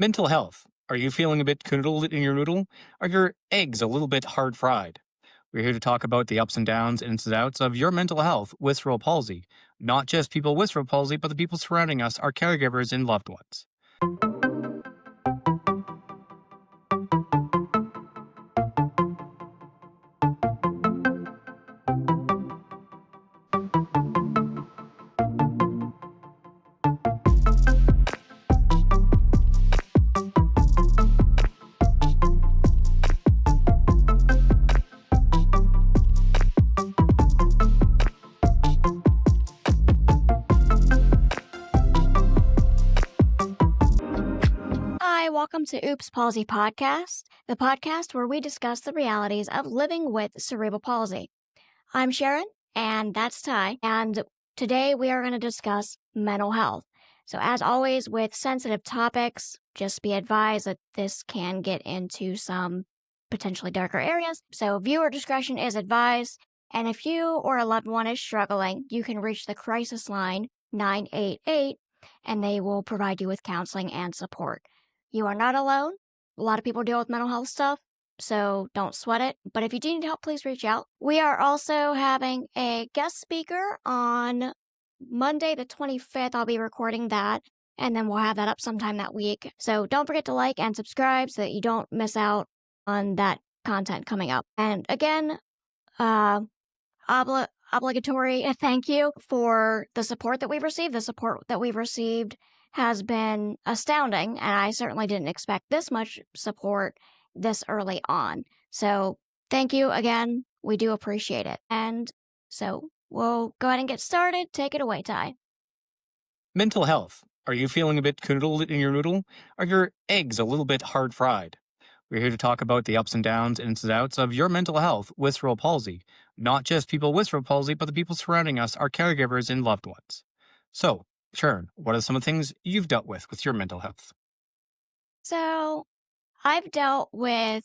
Mental health. Are you feeling a bit canoodled in your noodle? Are your eggs a little bit hard fried? We're here to talk about the ups and downs, ins and outs of your mental health with cerebral palsy. Not just people with cerebral palsy, but the people surrounding us, our caregivers and loved ones. Hi, welcome to Oops Palsy Podcast, the podcast where we discuss the realities of living with cerebral palsy. I'm Sharon, and that's Ty, and today we are going to discuss mental health. So, as always, with sensitive topics, just be advised that this can get into some potentially darker areas. So, viewer discretion is advised, and if you or a loved one is struggling, you can reach the crisis line 988, and they will provide you with counseling and support. You are not alone. A lot of people deal with mental health stuff, so don't sweat it. But if you do need help, please reach out. We are also having a guest speaker on Monday, the 25th. I'll be recording that, and then we'll have that up sometime that week. So don't forget to like and subscribe so that you don't miss out on that content coming up. And again, obligatory thank you for the support that we've received. The support that we've received has been astounding, and I certainly didn't expect this much support this early on. So thank you again. We do appreciate it. And so we'll go ahead and get started. Take it away, Ty. Mental health. Are you feeling a bit canoodled in your noodle? Are your eggs a little bit hard fried? We're here to talk about the ups and downs, ins and outs of your mental health with cerebral palsy. Not just people with cerebral palsy, but the people surrounding us, our caregivers and loved ones. So, Sharon, what are some of the things you've dealt with your mental health? So I've dealt with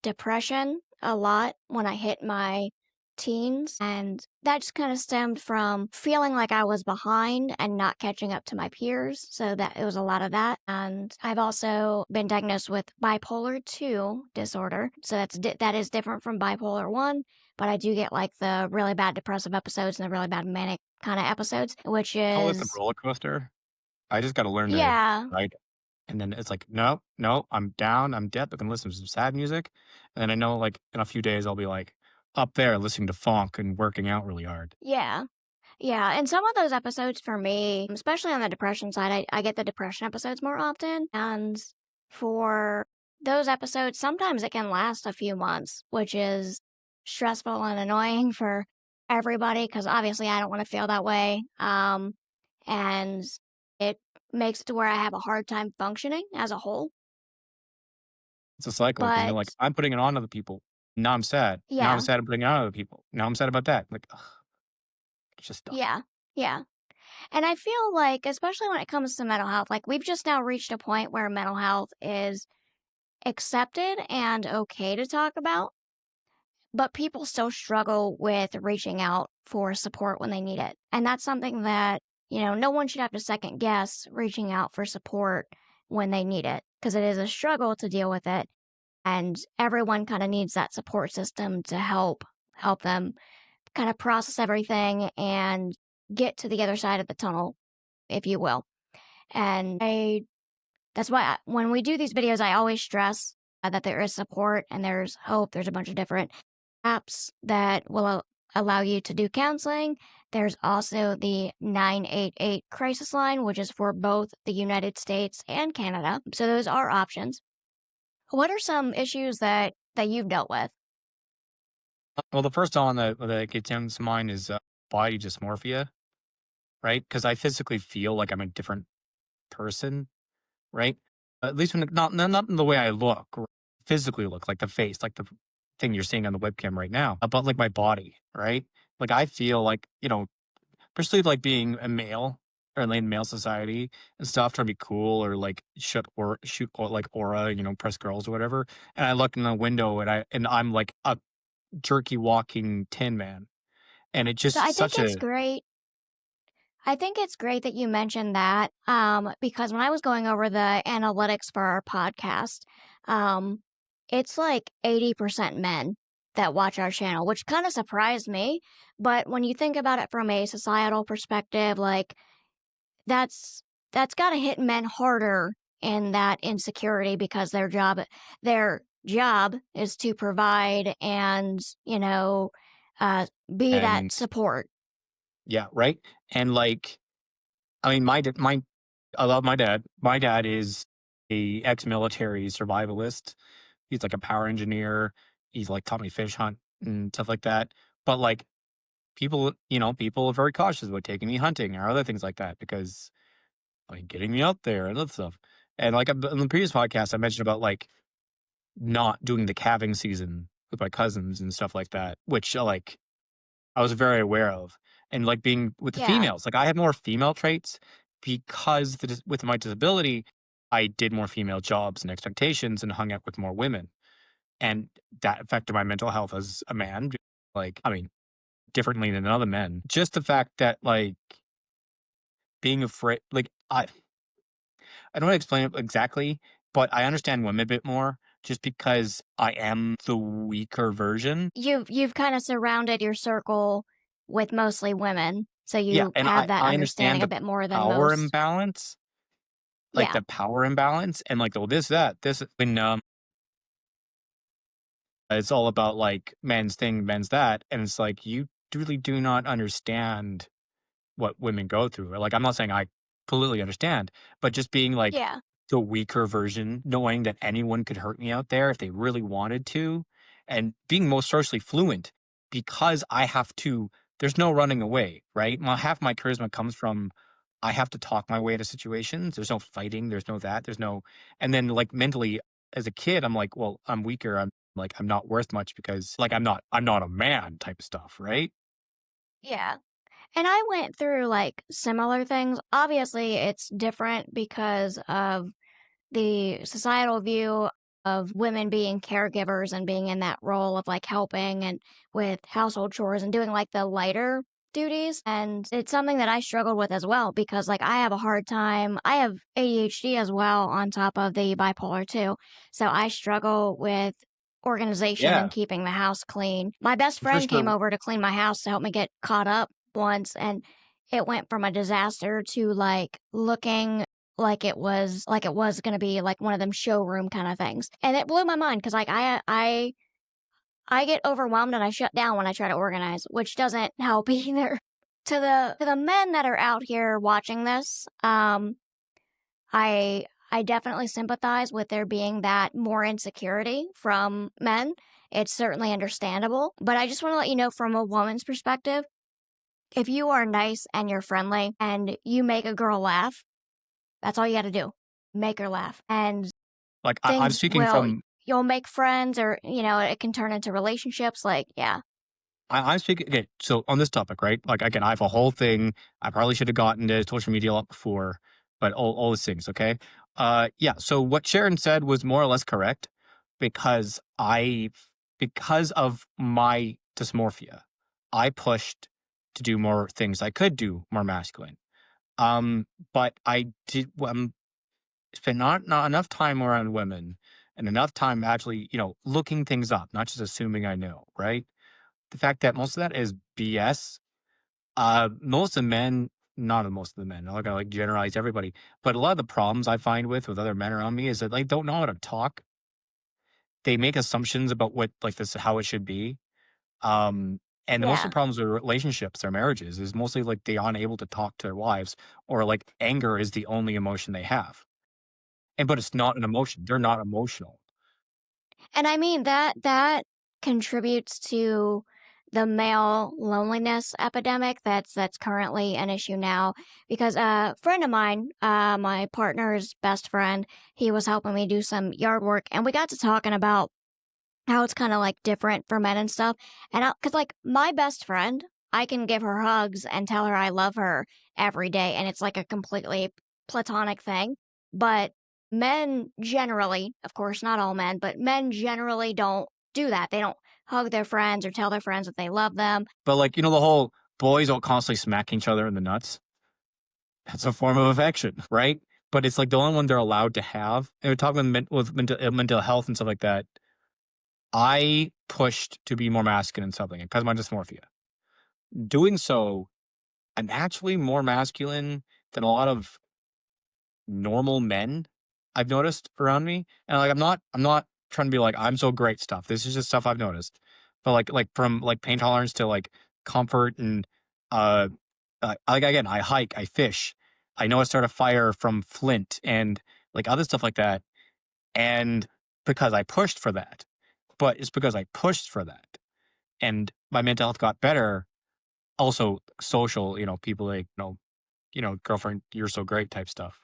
depression a lot when I hit my teens, and that just kind of stemmed from feeling like I was behind and not catching up to my peers. So that it was a lot of that. And I've also been diagnosed with bipolar 2 disorder. So that is different from bipolar 1, but I do get like the really bad depressive episodes and the really bad manic kind of episodes, which Call it the is roller coaster. I just got to learn to yeah. ride it. And then it's like, no, no, I'm down, I'm dead. I can listen to some sad music. And then I know, like, in a few days, I'll be like up there listening to funk and working out really hard. Yeah. Yeah, and some of those episodes for me, especially on the depression side, I get the depression episodes more often. And for those episodes, sometimes it can last a few months, which is stressful and annoying for everybody because obviously I don't want to feel that way. And it makes it to where I have a hard time functioning as a whole. It's a cycle because you're like, But I'm putting it on other people. Now I'm sad. Now I'm yeah, sad I'm putting it on other people. Now I'm sad about that. Like, ugh, just stop. yeah, yeah. And I feel like, especially when it comes to mental health, like we've just now reached a point where mental health is accepted and okay to talk about, but people still struggle with reaching out for support when they need it. And that's something that, no one should have to second guess reaching out for support when they need it because it is a struggle to deal with it. And everyone kind of needs that support system to help them kind of process everything and get to the other side of the tunnel, if you will. And that's why when we do these videos, I always stress that there is support and there's hope. There's a bunch of different apps that will allow you to do counseling. There's also the 988 crisis line, which is for both the United States and Canada. So those are options. What are some issues that you've dealt with? Well, the first one that gets to mind is body dysmorphia, right? Because I physically feel like I'm a different person, right? At least when not in the way I look or physically look, like the face, like the thing you're seeing on the webcam right now, but like my body, right? Like I feel like, especially like being a male or in male society and stuff, trying to be cool or like shoot or like aura, press girls or whatever. And I look in the window and I'm like a jerky walking tin man. And it So just I think such it's a great. I think it's great that you mentioned that, because when I was going over the analytics for our podcast, um, it's like 80% men that watch our channel, which kind of surprised me. But when you think about it from a societal perspective, like that's that's got to hit men harder in that insecurity because their job is to provide and uh, be that And support. yeah, right? And like, I mean, I love my dad. My dad is a ex-military survivalist. He's like a power engineer. He's like taught me fish hunt and stuff like that. But like people, people are very cautious about taking me hunting or other things like that because like getting me out there and that stuff. And like in the previous podcast, I mentioned about like not doing the calving season with my cousins and stuff like that, which like I was very aware of. And like being with the Yeah, females, like I have more female traits because with my disability, I did more female jobs and expectations and hung out with more women. And that affected my mental health as a man. Like, I mean, differently than other men. Just the fact that like being afraid, like I don't want to explain it exactly, but I understand women a bit more just because I am the weaker version. you've kind of surrounded your circle with mostly women, so Yeah, you and have that I understand understanding a the bit more than power most. imbalance, like Yeah, the power imbalance, and like, well, this when it's all about like men's thing, men's that, and it's like you really do not understand what women go through. Like, I'm not saying I completely understand, but just being like yeah, the weaker version, knowing that anyone could hurt me out there if they really wanted to, and being most socially fluent because I have to, there's no running away, right? Half my charisma comes from I have to talk my way to situations. There's no fighting, there's no that, there's no, and then like mentally as a kid, I'm like, well, I'm weaker. I'm like, I'm not worth much because like I'm not a man type of stuff, right? yeah. And I went through like similar things. Obviously, it's different because of the societal view of women being caregivers and being in that role of like helping and with household chores and doing like the lighter duties. And it's something that I struggled with as well because like I have a hard time. I have ADHD as well on top of the bipolar too. So I struggle with organization and Yeah, keeping the house clean. My best for friend came sure. over to clean my house to help me get caught up once and it went from a disaster to like looking like it was gonna be like one of them showroom kind of things. And it blew my mind because like I get overwhelmed and I shut down when I try to organize, which doesn't help either. To the men that are out here watching this, I definitely sympathize with there being that more insecurity from men. It's certainly understandable, but I just want to let you know from a woman's perspective, if you are nice and you're friendly and you make a girl laugh, that's all you got to do. Make her laugh. And Like I'm things speaking will from you'll make friends or, it can turn into relationships, like, yeah. I'm speaking okay, so on this topic, right? Like again, I have a whole thing. I probably should have gotten to social media a lot before, but all these things, okay? Yeah, so what Sharon said was more or less correct because because of my dysmorphia, I pushed to do more things I could do more masculine. But I did spent not enough time around women and enough time actually, looking things up, not just assuming I know, right? The fact that most of that is BS. Most of the men, not most of the men, I'm not gonna like generalize everybody, but a lot of the problems I find with other men around me is that they don't know how to talk. They make assumptions about what like this how it should be. And the most of Yeah. the problems with relationships or marriages is mostly like they aren't able to talk to their wives or like anger is the only emotion they have. And but it's not an emotion. They're not emotional. And I mean, that contributes to the male loneliness epidemic that's currently an issue now because a friend of mine, my partner's best friend, he was helping me do some yard work, and we got to talking about how it's kind of like different for men and stuff. And cause like my best friend, I can give her hugs and tell her I love her every day. And it's like a completely platonic thing. But men generally, of course, not all men, but men generally don't do that. They don't hug their friends or tell their friends that they love them. But like, the whole boys all constantly smacking each other in the nuts. That's a form of affection, right? But it's like the only one they're allowed to have. And we're talking with mental health and stuff like that. I pushed to be more masculine and something because of my dysmorphia. Doing so, I'm actually more masculine than a lot of normal men I've noticed around me. And like I'm not trying to be like I'm so great stuff. This is just stuff I've noticed. But like from like pain tolerance to like comfort and uh like again, I hike, I fish. I know how to start a fire from flint and like other stuff like that. And because I pushed for that. But it's because I pushed for that. And my mental health got better. Also social, people like, girlfriend, you're so great type stuff.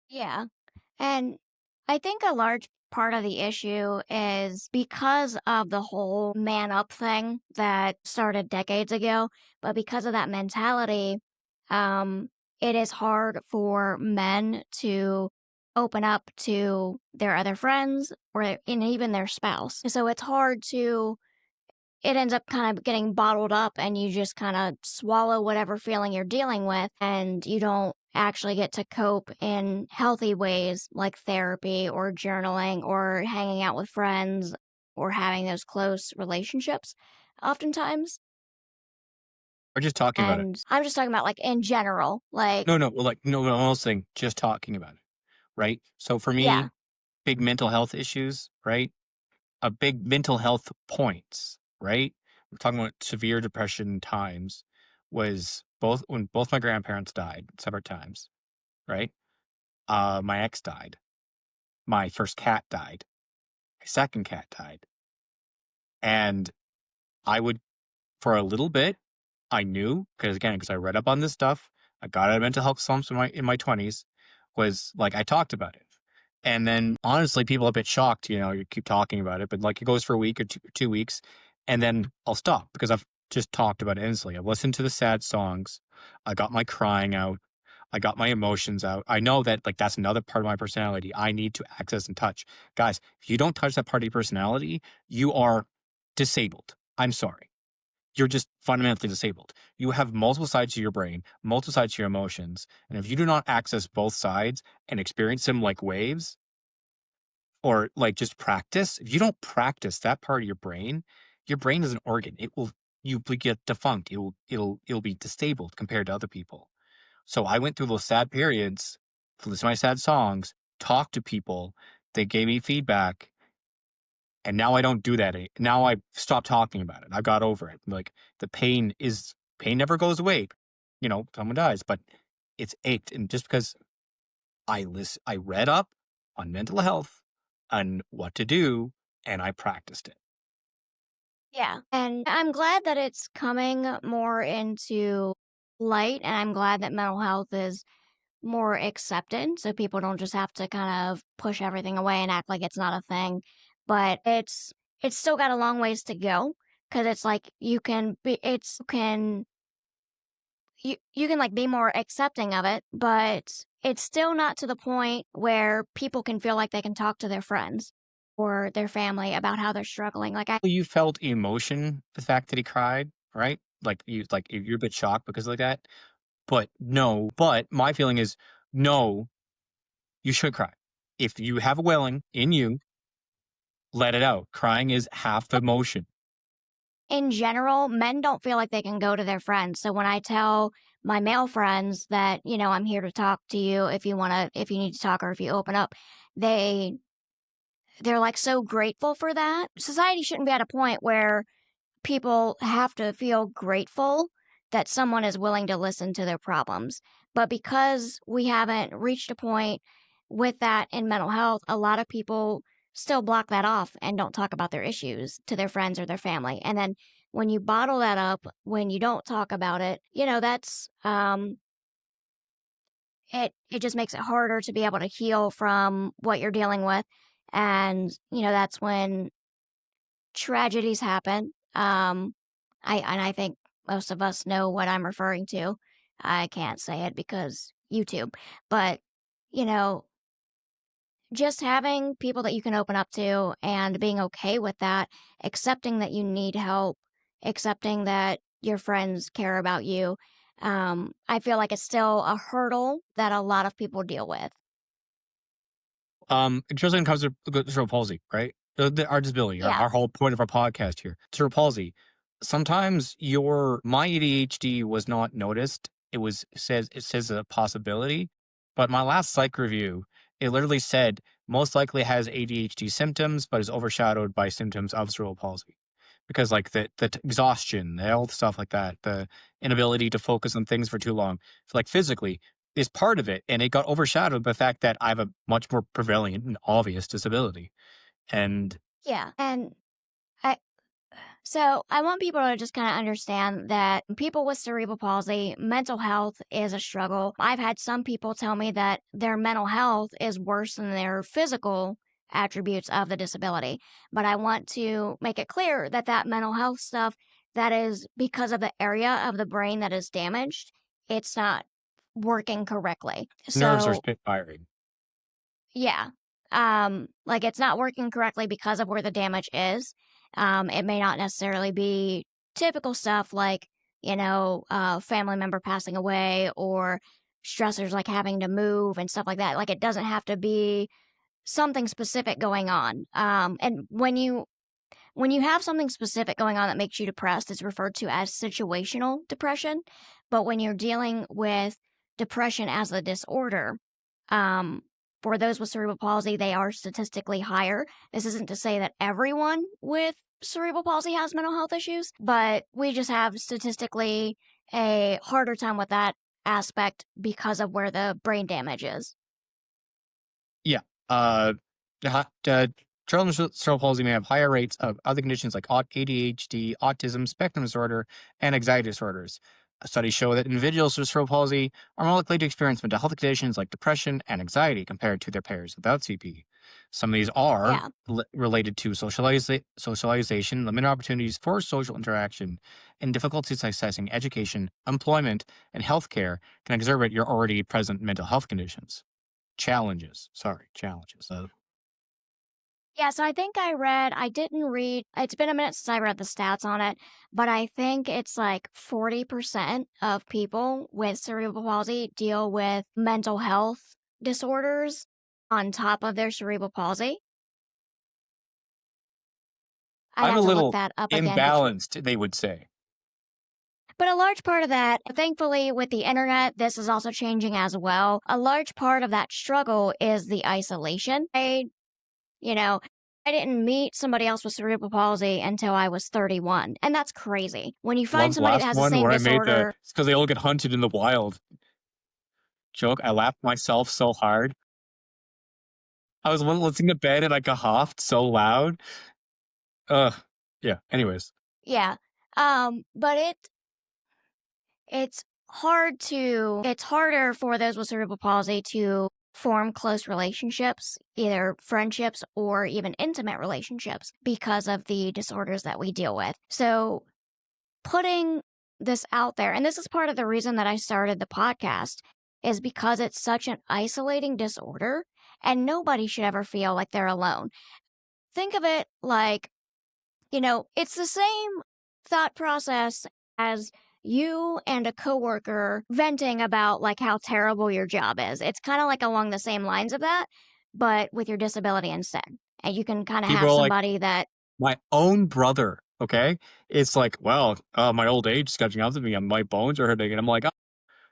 Yeah. And I think a large part of the issue is because of the whole man up thing that started decades ago, but because of that mentality, um, it is hard for men to open up to their other friends or and even their spouse. So it's hard to it ends up kind of getting bottled up and you just kind of swallow whatever feeling you're dealing with and you don't actually get to cope in healthy ways like therapy or journaling or hanging out with friends or having those close relationships oftentimes. Or just talking about it. And I'm just talking about like in general, like, No, no, well, like, no, no, I'm almost saying just talking about it, right? So for yeah, me, big mental health issues, right? A big mental health points, right? We're talking about severe depression times was both when both my grandparents died separate times, right? My ex died. My first cat died. My second cat died. And I would, for a little bit, I knew because I read up on this stuff. I got out of mental health slumps in my 20s. Was like I talked about it, and then honestly, people are a bit shocked. You keep talking about it, but like it goes for a week or 2 weeks, and then I'll stop because I've just talked about it instantly. I've listened to the sad songs. I got my crying out. I got my emotions out. I know that like that's another part of my personality. I need to access and touch. Guys, if you don't touch that part of your personality, you are disabled. I'm sorry, you're just fundamentally disabled. You have multiple sides to your brain, multiple sides to your emotions. And if you do not access both sides and experience them like waves or like just practice, if you don't practice that part of your brain is an organ. You will get defunct. It'll be disabled compared to other people. So I went through those sad periods, listen to my sad songs, talk to people. They gave me feedback, and now I don't do that. Now I stopped talking about it. I got over it. Like the pain never goes away. Someone dies, but it's ached. And just because I read up on mental health and what to do, and I practiced it. yeah. And I'm glad that it's coming more into light and I'm glad that mental health is more accepted so people don't just have to kind of push everything away and act like it's not a thing. But it's still got a long ways to go because it's like you can like be more accepting of it, but it's still not to the point where people can feel like they can talk to their friends or their family about how they're struggling. Like I You felt emotion, the fact that he cried, right? Like you're a bit shocked because of that. But no, but my feeling is no, you should cry. If you have a welling in you, let it out. Crying is half emotion. in general, men don't feel like they can go to their friends. So when I tell my male friends that, I'm here to talk to you if you need to talk or if you open up, they they're like so grateful for that. Society shouldn't be at a point where people have to feel grateful that someone is willing to listen to their problems. But because we haven't reached a point with that in mental health, a lot of people still block that off and don't talk about their issues to their friends or their family. And then when you bottle that up, when you don't talk about it, that's it just makes it harder to be able to heal from what you're dealing with. And, that's when tragedies happen. I think most of us know what I'm referring to. I can't say it because YouTube, but you know, just having people that you can open up to and being okay with that, accepting that you need help, accepting that your friends care about you, I feel like it's still a hurdle that a lot of people deal with. Just when it comes to cerebral palsy, right? Our disability, Yeah, our whole point of our podcast here, cerebral palsy. Sometimes my ADHD was not noticed. It says a possibility, but my last psych review, it literally said most likely has ADHD symptoms, but is overshadowed by symptoms of cerebral palsy. Because like exhaustion, the health stuff like that, the inability to focus on things for too long, like physically, is part of it, and it got overshadowed by the fact that I have a much more prevalent and obvious disability. And yeah, and I So I want people to just kind of understand that people with cerebral palsy, mental health is a struggle. I've had some people tell me that their mental health is worse than their physical attributes of the disability. But I want to make it clear that that mental health stuff, that is because of the area of the brain that is damaged. It's not working correctly. nerves are So spit firing. yeah. Like it's not working correctly because of where the damage is. It may not necessarily be typical stuff like, family member passing away or stressors like having to move and stuff like that. Like it doesn't have to be something specific going on. And when you have something specific going on that makes you depressed, it's referred to as situational depression. But when you're dealing with depression as a disorder, um, for those with cerebral palsy, they are statistically higher. This isn't to say that everyone with cerebral palsy has mental health issues, but we just have statistically a harder time with that aspect because of where the brain damage is. Yeah. Uh, children with cerebral palsy may have higher rates of other conditions like ADHD, autism, spectrum disorder, and anxiety disorders. Studies show that individuals with cerebral palsy are more likely to experience mental health conditions like depression and anxiety compared to their peers without CP. Some of these are Yeah. related to socialization, limited opportunities for social interaction, and difficulties accessing education, employment, and healthcare can exacerbate your already present mental health conditions. Challenges. Yeah, so I didn't read, it's been a minute since I read the stats on it, but I think it's like 40% of people with cerebral palsy deal with mental health disorders on top of their cerebral palsy. I'd I'm have a to look little that up again. imbalanced, they would say. But a large part of that, thankfully, with the internet, this is also changing as well. A large part of that struggle is the isolation. You know, I didn't meet somebody else with cerebral palsy until I was 31, and that's crazy. When you find Love the somebody that last has the one same where I made disorder, it's because they all get hunted in the wild joke. I laughed myself so hard. I was listening to bed and I coughed so loud. Ugh. Yeah, anyways. yeah. But it's harder for those with cerebral palsy to form close relationships, either friendships or even intimate relationships because of the disorders that we deal with. So putting this out there, and this is part of the reason that I started the podcast, is because it's such an isolating disorder and nobody should ever feel like they're alone. Think of it like, it's the same thought process as you and a coworker venting about like how terrible your job is. It's kind of like along the same lines of that, but with your disability instead. And you can kind of People have are like, somebody that, my own brother, okay? It's like, well, my old age is catching up to me and my bones are hurting. And I'm like,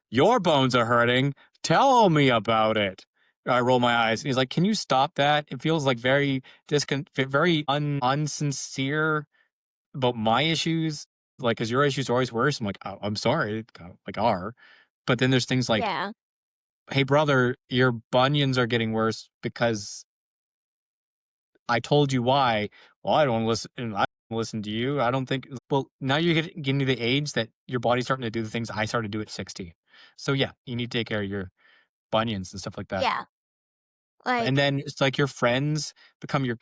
your bones are hurting. Tell me about it. I roll my eyes. And he's like, can you stop that? It feels like very unsincere about my issues. Like, because your issues are always worse. I'm like, oh, I'm sorry, like are. But then there's things like, yeah, hey, brother, your bunions are getting worse because I told you why. Well, I don't listen. I don't listen to you. I don't think. Well, now you're getting to the age that your body's starting to do the things I started to do at 60. So yeah, you need to take care of your bunions and stuff like that. yeah, And like then it's like your friends become your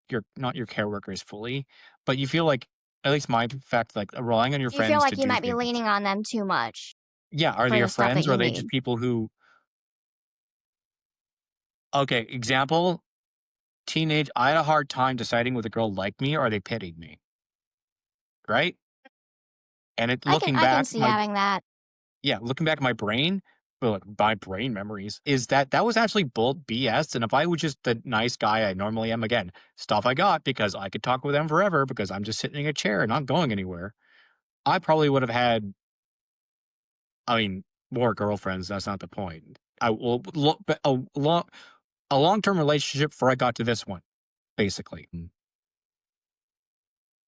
your not your care workers fully, but you feel like at least my fact, like relying on your you feel friends to like you do might be things. leaning on them too much Yeah, are they for your the stuff that friends or are you they just need. people who okay, example, teenage I had a hard time deciding whether a girl liked me or they pitied me, right? And it I can looking I can back, see my having that. yeah, looking back at my brain, well, like, my brain memories is that that was actually bull BS, and if I was just the nice guy I normally am, again, stuff I got because I could talk with them forever because I'm just sitting in a chair and not going anywhere, I probably would have had, I mean, more girlfriends, that's not the point. I will look but a long-term relationship before I got to this one, basically.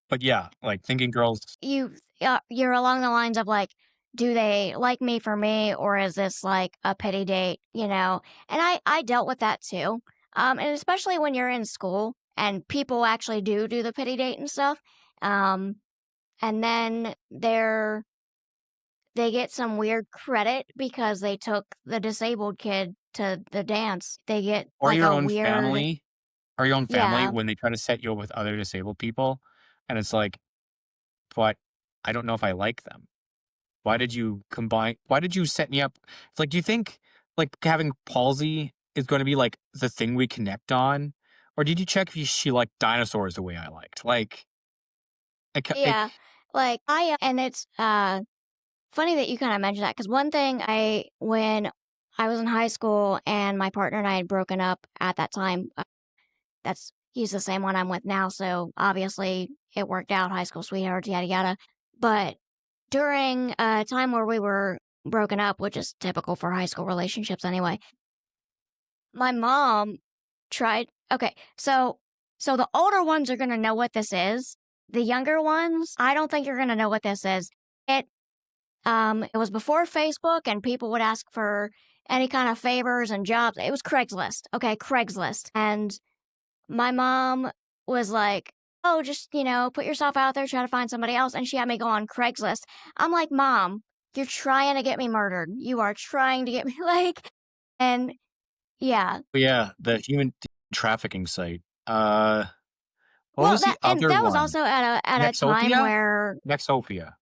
But yeah, like, thinking girls You're along the lines of like, do they like me for me, or is this like a pity date, you know? And I dealt with that too. And especially when you're in school and people actually do the pity date and stuff. Um, and then they get some weird credit because they took the disabled kid to the dance. They get or like your a own weird, family or your own family yeah, when they try to set you up with other disabled people, and it's like, "But I don't know if I like them. Why did you set me up?" It's like, do you think, like, having palsy is gonna be, like, the thing we connect on? Or did you check if she liked dinosaurs the way I liked? Like, it yeah. Like and it's funny that you kinda mentioned that, because one thing when I was in high school and my partner and I had broken up at that time, that's he's the same one I'm with now, so obviously it worked out, high school sweethearts, yada, yada. But during a time where we were broken up, which is typical for high school relationships anyway, my mom tried okay, so the older ones are gonna know what this is. The younger ones, I don't think you're gonna know what this is. It it was before Facebook and people would ask for any kind of favors and jobs. It was Craigslist. Okay, Craigslist. And my mom was like, "Oh, just, put yourself out there, try to find somebody else." And she had me go on Craigslist. I'm like, "Mom, you're trying to get me murdered. You are trying to get me like." And yeah. yeah, the human trafficking site. What Well, was the other that was one? also at a time Nexopia? where Nexopia.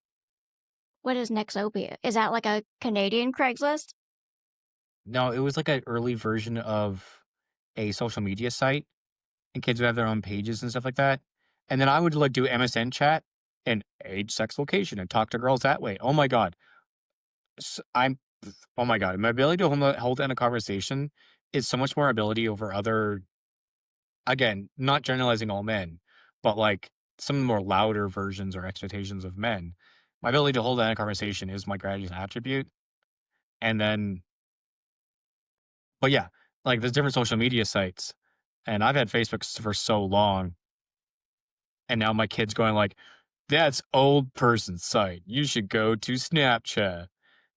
what is Nexopia? Is that like a Canadian Craigslist? No, it was like an early version of a social media site, and kids would have their own pages and stuff like that. And then I would, like, do MSN chat and age, sex, location, and talk to girls that way. Oh my god. I'm oh my god, my ability to hold in a conversation is so much more ability over other, again, not generalizing all men, but, like, some of the more louder versions or expectations of men. My ability to hold in a conversation is my greatest attribute, and then but yeah, like, there's different social media sites, and I've had Facebook for so long, and now my kid's going like, "That's old person site. You should go to Snapchat."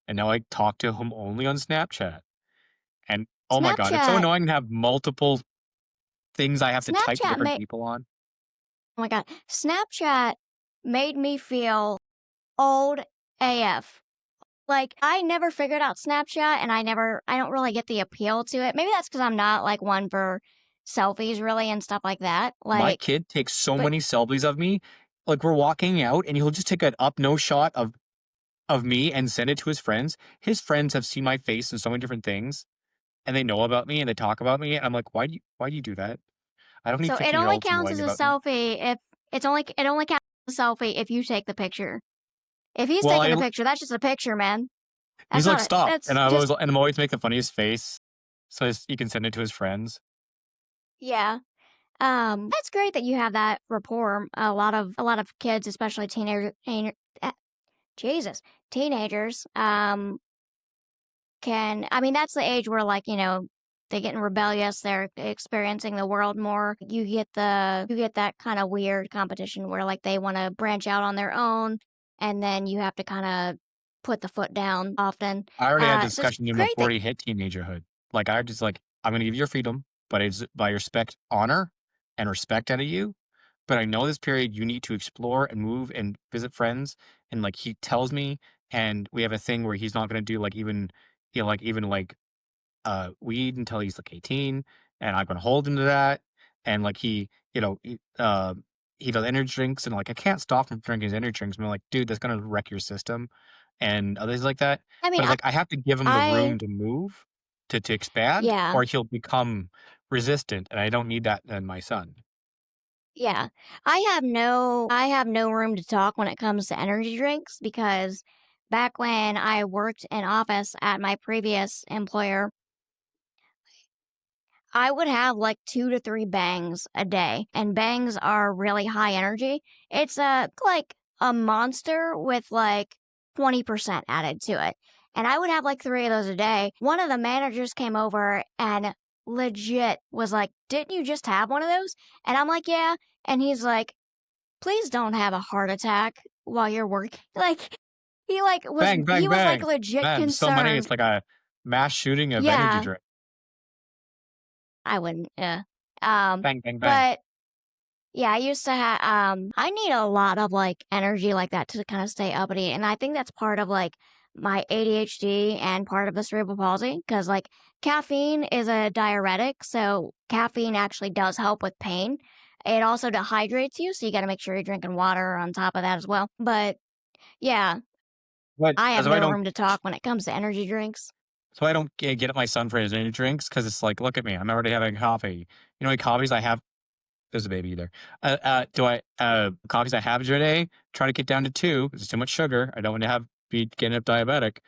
And now I talk to him only on Snapchat. And, oh my god, it's so Snapchat annoying to have multiple things I have to type to Snapchat different made people on. oh my god, Snapchat made me feel old AF. Like, I never figured out Snapchat, and I don't really get the appeal to it. Maybe that's because 'cause I'm not, like, one for selfies really and stuff like that, My like kid takes so but many selfies of me. Like, we're walking out, and he'll just take an up no shot of me and send it to his friends. His friends have seen my face in so many different things, and they know about me, and they talk about me, and I'm like, "Why do you do that? I don't need so it only fifteen-year-olds counts knowing as a about me." selfie if it only counts as a selfie if you take the picture. If he's Well, taking the picture, that's just a picture, man. That's he's like, not a "Stop," that's just I'm always make the funniest face so he can send it to his friends. yeah. That's great that you have that rapport. A lot of kids, especially Jesus, teenagers, I mean, that's the age where, like, they're getting rebellious, they're experiencing the world more. You get that kind of weird competition where, like, they want to branch out on their own, and then you have to kind of put the foot down often. I already had So it's discussion with him great that before he hit teenagerhood. Like, I just like, "I'm gonna give you your freedom, but it's I respect honor and respect out of you, but I know this period you need to explore and move and visit friends," and, like, he tells me, and we have a thing where he's not gonna do, like, weed until he's, like, 18, and I'm gonna hold him to that, and, like, he does energy drinks, and, like, I can't stop him from drinking his energy drinks, I'm like, "Dude, that's gonna wreck your system," and others like that, I mean, but it's like, I have to give him the I room to move, to expand, yeah. or he'll become resistant, and I don't need that in my son. Yeah. I have no room to talk when it comes to energy drinks because back when I worked in office at my previous employer, I would have like 2 to 3 bangs a day, and bangs are really high energy. It's like a monster with like 20% added to it. And I would have like 3 of those a day. One of the managers came over and legit was like, "Didn't you just have one of those?" And I'm like, "Yeah." And he's like, "Please don't have a heart attack while you're working." Like Bang, bang, he was like bang. legit Man, so many. concerned. It's like a mass shooting of energy Yeah, drink. I wouldn't. Yeah. Um, Bang, bang, bang. but yeah, I used to have, I need a lot of like energy like that to kind of stay uppity. And I think that's part of like my ADHD and part of the cerebral palsy because like caffeine is a diuretic. So caffeine actually does help with pain. It also dehydrates you. So you got to make sure you're drinking water on top of that as well. But yeah, But I have that's why I no don't. room to talk when it comes to energy drinks. So I don't get at my son for his energy drinks because it's like, look at me, I'm already having coffee. You know how many coffees I have? There's a baby there. Do I coffees I have every day? Try to get down to two. It's too much sugar. I don't want to have be getting up diabetic.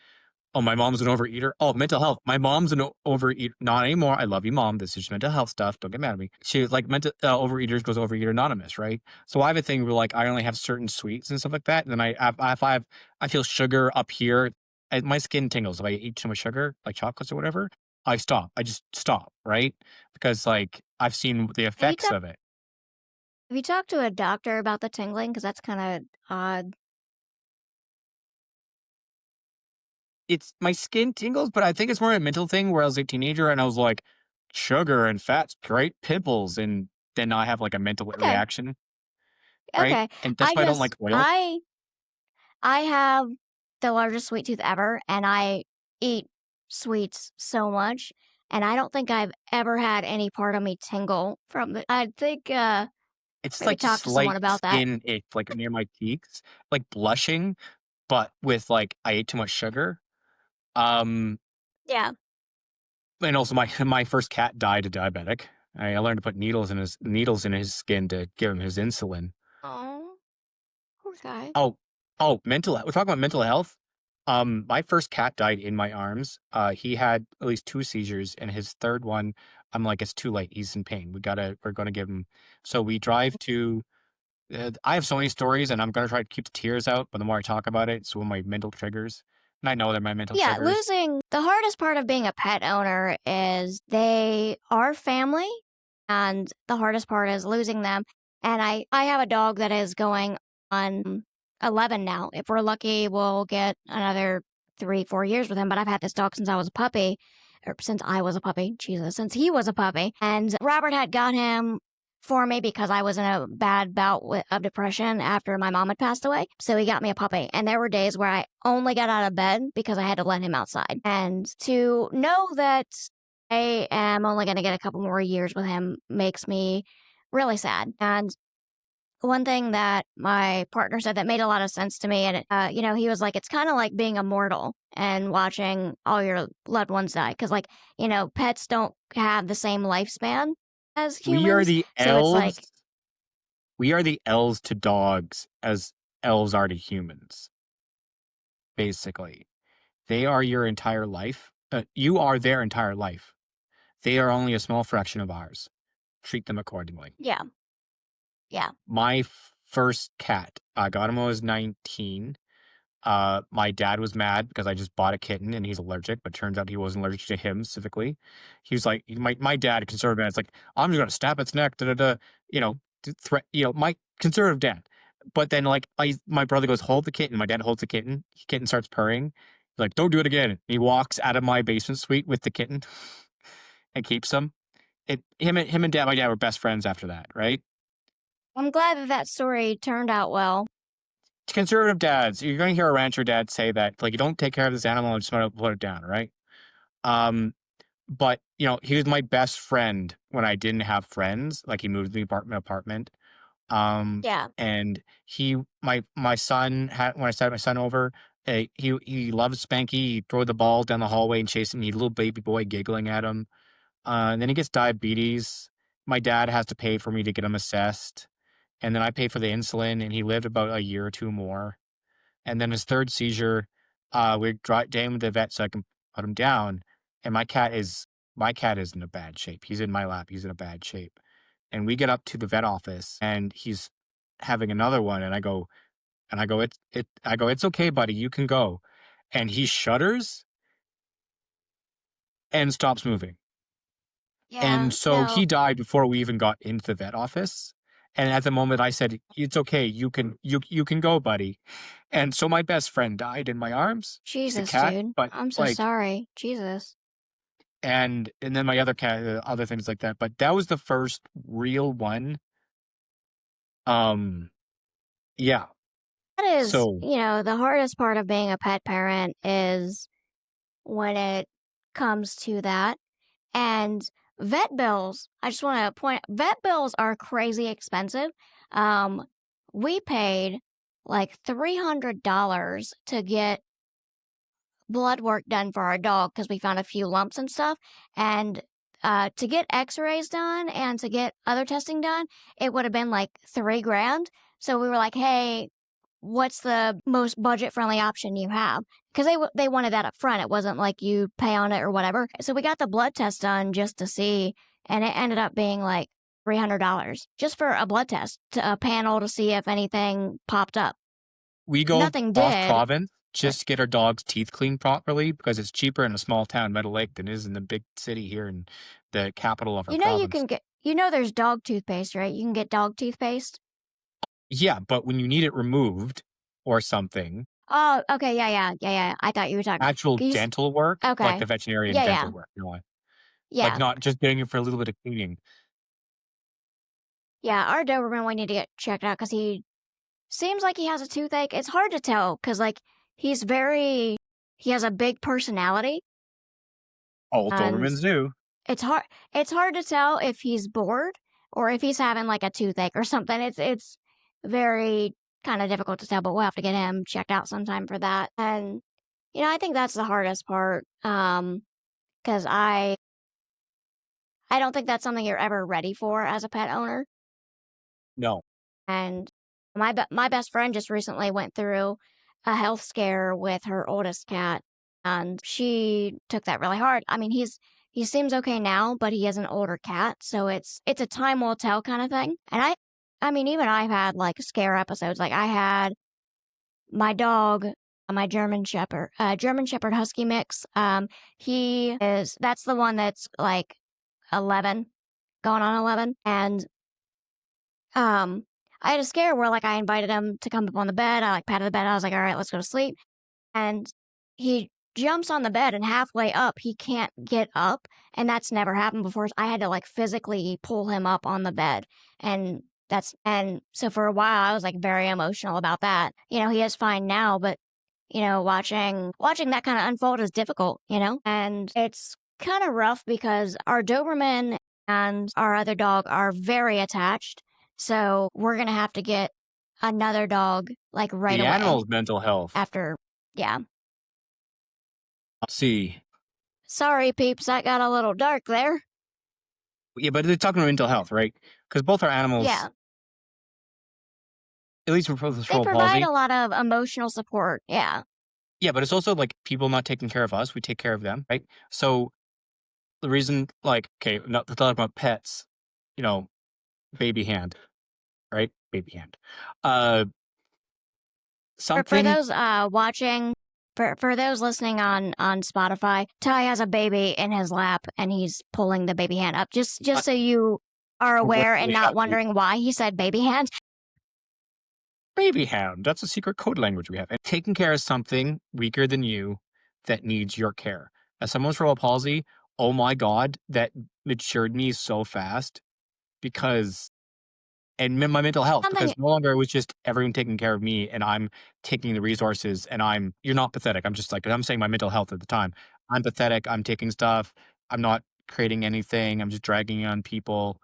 Oh, my mom's an overeater. Oh, mental health. My mom's an overeater. Not anymore. I love you, mom. This is mental health stuff. Don't get mad at me. She like mental overeaters goes overeater anonymous, right? So I have a thing where like I only have certain sweets and stuff like that. And then if I feel sugar up here, my skin tingles if I eat too much sugar, like chocolates or whatever. I stop. I just stop, right? Because like I've seen the Have you effects talked of it. have you talked to a doctor about the tingling? Because that's kind of odd. It's my skin tingles, but I think it's more a mental thing where I was a teenager and I was like, sugar and fats create pimples, and then I have like a mental Okay. reaction, right? Okay. And that's I why I don't like just oil. I have the largest sweet tooth ever and I eat sweets so much and I don't think I've ever had any part of me tingle from it. I think It's maybe like talk to someone slight about that. skin itch, like near my cheeks, like blushing, but with like I ate too much sugar. Um, Yeah. and also my first cat died a diabetic. I learned to put needles in his skin to give him his insulin. Oh, poor guy. Oh, mental we're talking about mental health. My first cat died in my arms. He had at least 2 seizures, and his 3rd one, I'm like, "It's too late, he's in pain. We're gonna give him." So we drive to I have so many stories, and I'm gonna try to keep the tears out, but the more I talk about it, it's one of my mental triggers, and I know they're my mental Yeah, triggers. losing the hardest part of being a pet owner is they are family, and the hardest part is losing them. And I have a dog that is going on 11 now. If we're lucky, we'll get another 3, 4 years with him. But I've had this dog since I was a puppy, or since I was a puppy, Jesus, since he was a puppy. And Robert had got him for me because I was in a bad bout of depression after my mom had passed away. So he got me a puppy. And there were days where I only got out of bed because I had to let him outside. And to know that I am only going to get a couple more years with him makes me really sad. And one thing that my partner said that made a lot of sense to me, and he was like, it's kind of like being immortal and watching all your loved ones die, because pets don't have the same lifespan as We are humans. the So it's like, elves we are the elves to dogs as elves are to humans, basically. They are your entire life. You are their entire life. They are only a small fraction of ours. Treat them accordingly. yeah, yeah, My first cat, I got him when I was 19. My dad was mad because I just bought a kitten and he's allergic, but turns out he wasn't allergic to him specifically. He was like, my dad, conservative dad, it's like, I'm just going to snap its neck, da da da, threat, my conservative dad. But then, like, my brother goes, hold the kitten. My dad holds the kitten. Kitten starts purring. He's like, don't do it again. He walks out of my basement suite with the kitten and keeps him. Him and dad, my dad were best friends after that, right? I'm glad that that story turned out well. Conservative dads, you're going to hear a rancher dad say that, like, you don't take care of this animal and just want to put it down, right? Um, but he was my best friend when I didn't have friends. Like he moved to the apartment. Um, Yeah, and my son had when I sat my son over, he loved Spanky. He'd throw the ball down the hallway and chase him. He'd little baby boy giggling at him. And then he gets diabetes. My dad has to pay for me to get him assessed. And then I pay for the insulin, and he lived about a year or two more. And then his 3rd seizure. We day him to the vet so I can put him down, and my cat is in a bad shape. He's in my lap. He's in a bad shape, and we get up to the vet office, and he's having another one, and I go, "It's okay, buddy, you can go." And he shudders and stops moving. Yeah, And so no, he died before we even got into the vet office. And at the moment I said, "It's okay, you can go, buddy." And so my best friend died in my arms. He's a Jesus, cat, dude. but I'm so like sorry. Jesus. and then my other cat, other things like that. But that was the first real one. Um, yeah. That is, So the hardest part of being a pet parent is when it comes to that. And vet bills, I just want to point vet bills are crazy expensive. Um, we paid like $300 to get blood work done for our dog because we found a few lumps and stuff. And to get x-rays done and to get other testing done, it would have been like 3 grand. So we were like, hey, what's the most budget friendly option you have? Because they wanted that up front. It wasn't like you pay on it or whatever. So we got the blood test done just to see, and it ended up being like $300 just for a blood test, to a panel to see if anything popped up. we go Nothing off did, province but just to get our dog's teeth cleaned properly because it's cheaper in a small town, Meadow Lake, than it is in the big city here in the capital of our you province. can get, there's dog toothpaste, right? You can get dog toothpaste. Yeah, but when you need it removed or something, Oh, okay, yeah, yeah, yeah, yeah. I thought you were talking. actual Can you dental work, like okay, the veterinarian yeah, yeah, dental work, like yeah, not just getting it for a little bit of cleaning. yeah. Our Doberman we need to get checked out because he seems like he has a toothache. It's hard to tell because he's very he has a big personality, All and Dobermans do. it's hard to tell if he's bored or if he's having like a toothache or something. It's very kind of difficult to tell, but we'll have to get him checked out sometime for that. And I think that's the hardest part. Because I don't think that's something you're ever ready for as a pet owner. No. And my best friend just recently went through a health scare with her oldest cat, and she took that really hard. I mean, he seems okay now, but he is an older cat, so it's a time will tell kind of thing. And I mean, even I've had like scare episodes. Like I had my dog, my German Shepherd Husky mix. That's the one that's like 11, going on 11, and um, I had a scare where like I invited him to come up on the bed. I like patted the bed. I was like, all right, let's go to sleep. And he jumps on the bed and halfway up, he can't get up. And that's never happened before. I had to like physically pull him up on the bed. And so for a while I was like very emotional about that. He is fine now, but watching that kind of unfold is difficult, and it's kind of rough because our Doberman and our other dog are very attached. So we're going to have to get another dog like right The away animal's mental health. after, yeah. Let's see. Sorry, peeps, that got a little dark there. Yeah, but they're talking about mental health, right? Because both our animals, Yeah, at least for the they cerebral provide palsy, a lot of emotional support. Yeah. yeah, but it's also like people not taking care of us, we take care of them, right? So the reason, like, okay, not to talk about pets, you know, baby hand, right? Baby hand. Uh, For something those watching, for those listening on Spotify, Ty has a baby in his lap and he's pulling the baby hand up. Just uh, so you are aware and really not happy. wondering why he said baby hand. Baby hand. That's a secret code language we have. And taking care of something weaker than you that needs your care. As someone with cerebral palsy, oh my God, that matured me so fast because and my mental health Something, because no longer it was just everyone taking care of me and I'm taking the resources and you're not pathetic. I'm just like I'm saying my mental health at the time. I'm pathetic. I'm taking stuff. I'm not creating anything. I'm just dragging on people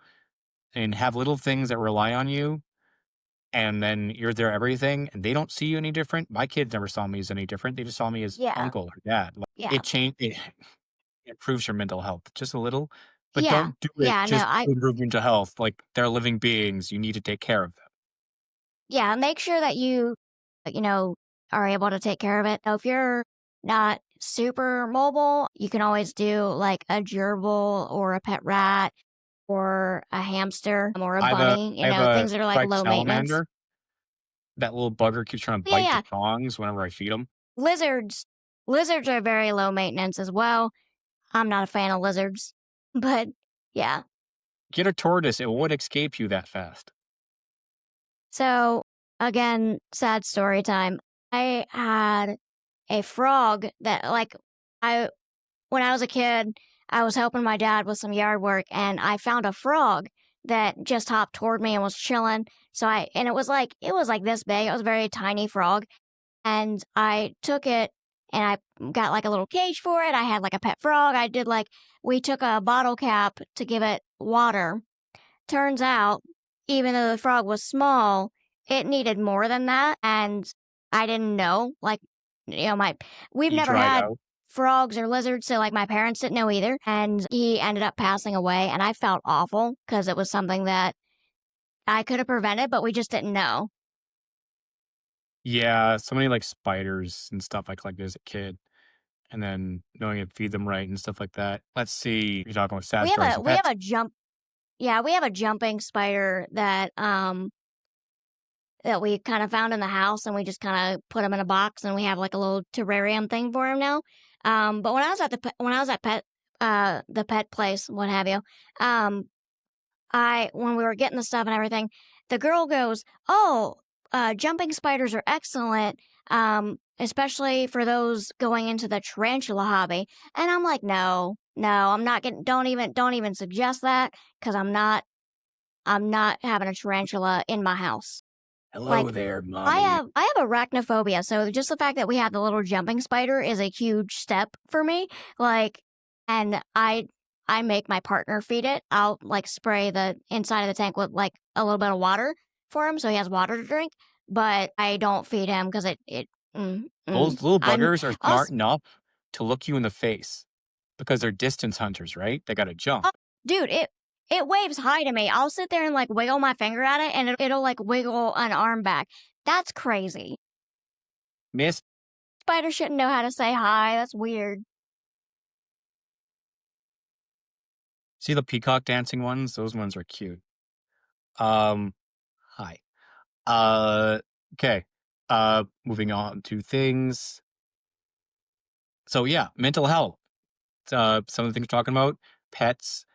and have little things that rely on you. And then you're their everything and they don't see you any different. My kids never saw me as any different. They just saw me as yeah, uncle or dad. Like, yeah, it changed. It improves your mental health just a little, but yeah, don't do it yeah. No, just to improve mental health. Like they're living beings. You need to take care of them. yeah. Make sure that you are able to take care of it. Now, if you're not super mobile, you can always do like a gerbil or a pet rat or a hamster or a bunny, I have a things that are like striped low maintenance. salamander. That little bugger keeps trying to Yeah, bite the yeah. prongs whenever I feed him. Lizards. Lizards are very low maintenance as well. I'm not a fan of lizards, but yeah. Get a tortoise, it won't escape you that fast. So again, sad story time. I had a frog that I when I was a kid, I was helping my dad with some yard work and I found a frog that just hopped toward me and was chilling. So I and it was like this big. It was a very tiny frog. And I took it and I got like a little cage for it. I had like a pet frog. We took a bottle cap to give it water. Turns out, even though the frog was small, it needed more than that. And I didn't know. We've You never dried had out. frogs or lizards. So like my parents didn't know either. And he ended up passing away. And I felt awful because it was something that I could have prevented, but we just didn't know. Yeah, so many, like, spiders and stuff I collected as a kid, and then knowing how to feed them right and stuff like that. Let's see, you're talking about sad stories with We have pets. a yeah, we have a jumping spider that we kind of found in the house, and we just kind of put him in a box, and we have like a little terrarium thing for him now. But when I was at when I was at the pet place, what have you, um, I when we were getting the stuff and everything, the girl goes, "Oh, jumping spiders are excellent, especially for those going into the tarantula hobby." And I'm like, "No, no, I'm not getting. Don't even suggest that, because I'm not having a tarantula in my house." Hello Like, there, mommy. I have arachnophobia, so just the fact that we have the little jumping spider is a huge step for me. Like, and I make my partner feed it. I'll like spray the inside of the tank with like a little bit of water for him, so he has water to drink. But I don't feed him because Those little I'm buggers are smart us. enough to look you in the face because they're distance hunters, right? They gotta Oh, jump. dude, it waves hi to me. I'll sit there and like wiggle my finger at it, and it'll like wiggle an arm back. That's crazy. Miss, Spider shouldn't know how to say hi. That's weird. see the peacock dancing ones? Those ones are cute. Um, hi. Uh, okay. Moving on to things. So yeah, mental health. Some of the things we're talking about, pets,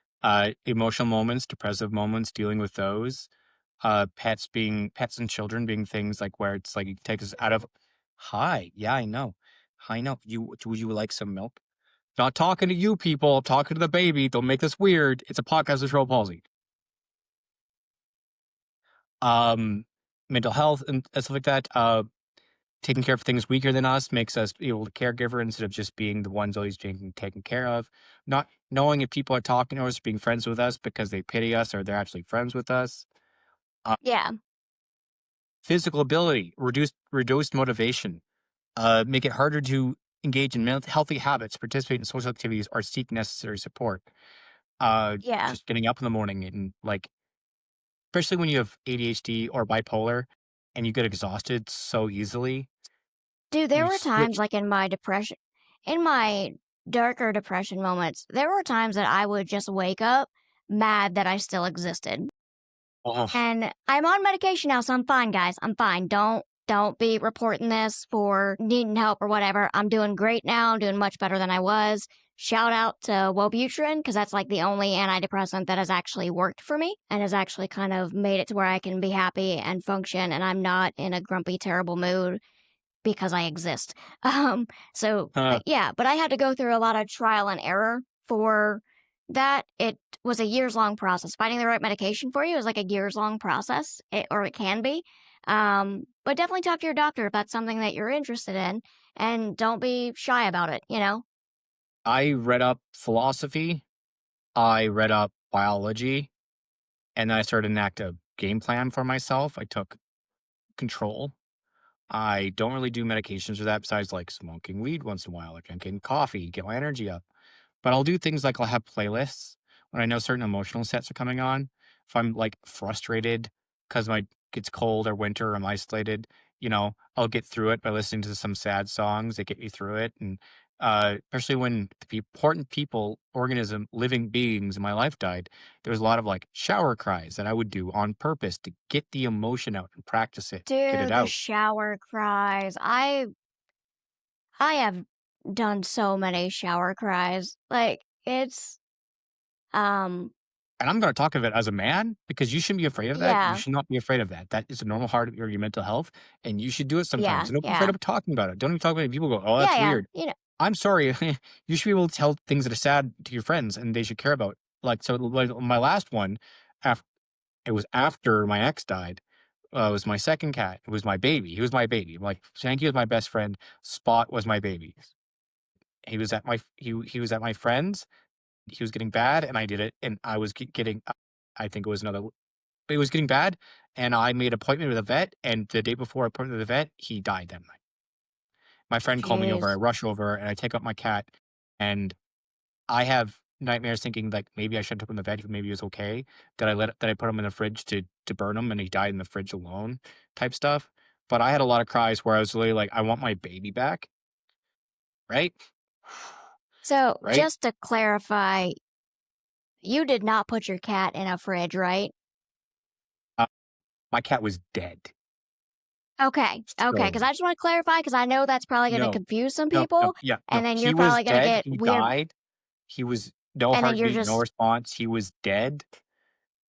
emotional moments, depressive moments, dealing with those. Pets and children being things like where it's like it takes us out of. Hi, yeah, I know, I know. You would you like some milk? Not talking to you people, talking to the baby. Don't make this weird. It's a podcast with Cerebral Palsy. Um, Mental health and stuff like that. Taking care of things weaker than us makes us able to caregiver instead of just being the ones always being taken care of. Not knowing if people are talking to us, being friends with us because they pity us or they're actually friends with us. Uh, Yeah. Physical ability, reduced motivation, make it harder to engage in healthy habits, participate in social activities, or seek necessary support. Yeah. Just getting up in the morning and like, especially when you have ADHD or bipolar, and you get exhausted so easily, Dude, there you were times switch. like in my darker depression moments, there were times that I would just wake up mad that I still existed. Oh, And I'm on medication now, so I'm fine, guys. I'm fine. Don't be reporting this for needing help or whatever. I'm doing great now. I'm doing much better than I was. Shout out to Wellbutrin, because that's like the only antidepressant that has actually worked for me and has actually kind of made it to where I can be happy and function and I'm not in a grumpy, terrible mood because I exist. Yeah, but I had to go through a lot of trial and error for that. It was a years long process. Finding the right medication for you is like a years long process, or it can be. But definitely talk to your doctor if that's something that you're interested in, and don't be shy about it. You know? I read up philosophy, I read up biology, and then I started an active game plan for myself. I took control. I don't really do medications for that besides like smoking weed once in a while, like drinking coffee, get my energy up. But I'll do things like I'll have playlists when I know certain emotional sets are coming on. If I'm like frustrated because my it's cold or winter, or I'm isolated, I'll get through it by listening to some sad songs that get me through it. And especially when the important people, organism, living beings in my life died, there was a lot of like shower cries that I would do on purpose to get the emotion out and practice it, get it Dude, the out. shower cries. I have done so many shower cries. Like, it's, um, And I'm going to talk of it as a man because you shouldn't be afraid of that. You yeah, should not be afraid of that. That is a normal part of your mental health, and you should do it sometimes. yeah, And don't be afraid yeah. of talking about it. Don't even talk about it. People go, "Oh, Yeah, that's yeah, weird." you know, I'm sorry. You should be able to tell things that are sad to your friends, and they should care about. Like so, like my last one, after it was after my ex died. It was my second cat. It was my baby. He was my baby. Like Shanky was my best friend. Spot was my baby. He was at my friend's. He was getting bad, and I did it, and I was getting. I think it was another. It was getting bad, and I made an appointment with a vet. And the day before I appointment with the vet, he died that night. My friend called me over. I jeez. rush over, and I take up my cat, and I have nightmares thinking like maybe I should have took him to the vet. Maybe he was okay. Did I put him in the fridge to burn him, and he died in the fridge alone, type stuff. But I had a lot of cries where I was really like, I want my baby back, right? So, Right? just to clarify, you did not put your cat in a fridge, right? Uh, my cat was dead. Okay, okay, So because I just wanna clarify clarify because I know that's probably gonna no, confuse some no, people, yeah, and no. then He you're was probably gonna dead. get He weird died. He was no and then you're heartbeat, no just response. He was dead.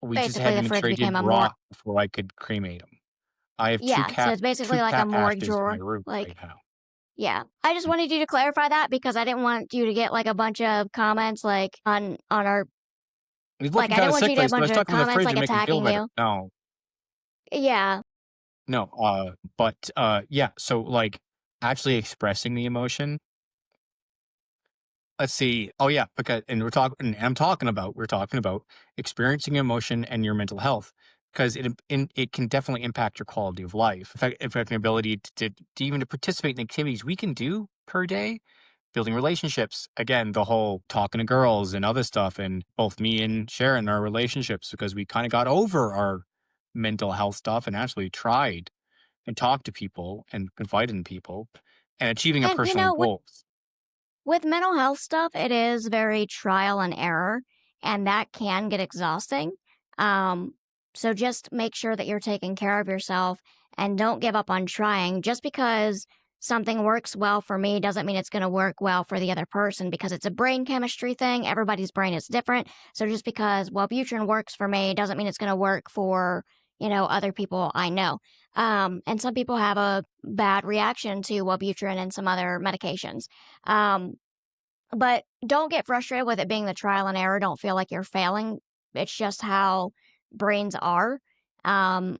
We just basically had the to make fridge sure he became didn't a more rot before I could cremate him. I have yeah, so it's two basically like a cat morgue ashes in my drawer, room right like now. yeah. I just wanted you to clarify that because I didn't want you to get, like, a bunch of comments, like, on our He's like, looking I didn't kinda want you to get a sickly, so I bunch of stuck him in the comments, fridge like, to make him feel attacking better. you. No, Yeah. no, yeah, so, like, actually expressing the emotion. Let's see. Oh, yeah, because and we're talking about experiencing emotion and your mental health because it can definitely impact your quality of life. Affecting ability to even to participate in activities we can do per day, building relationships. Again, the whole talking to girls and other stuff, and both me and Sharon, our relationships, because we kind of got over our mental health stuff and actually tried and talked to people and confided in people and achieving our And, personal goals. with mental health stuff, it is very trial and error, and that can get exhausting. Um, so just make sure that you're taking care of yourself and don't give up on trying. Just because something works well for me doesn't mean it's going to work well for the other person because it's a brain chemistry thing. Everybody's brain is different. So just because Wellbutrin works for me doesn't mean it's going to work for, other people I know. And some people have a bad reaction to Wellbutrin and some other medications. Um, but don't get frustrated with it being the trial and error. Don't feel like you're failing. It's just how brains are. And,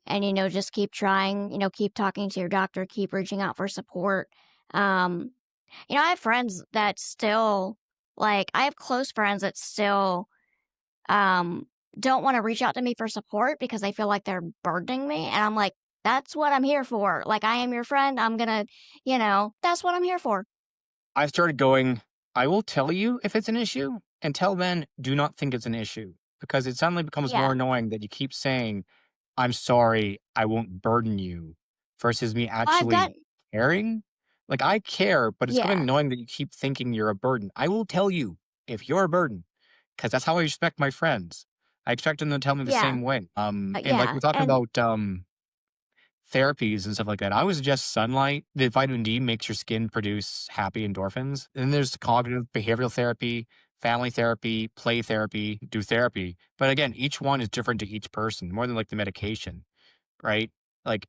just keep trying, keep talking to your doctor, keep reaching out for support. Um, I have friends that still, like, I have close friends that still, um, don't want to reach out to me for support because they feel like they're burdening me. And I'm like, that's what I'm here for. Like, I am your friend. I'm going to, that's what I'm here for. I started going, I will tell you if it's an issue. Until then, do not think it's an issue because it suddenly becomes more Yeah. annoying that you keep saying, I'm sorry, I won't burden you versus me I've got, actually caring. Like I care, but it's becoming yeah, annoying that you keep thinking you're a burden. I will tell you if you're a burden because that's how I expect my friends. I expect them to tell me the yeah. same way. And like Yeah, we're talking and about therapies and stuff like that. I would suggest sunlight. The vitamin D makes your skin produce happy endorphins. And then there's cognitive behavioral therapy, family therapy, play therapy, do therapy. But again, each one is different to each person, more than like the medication, right? Like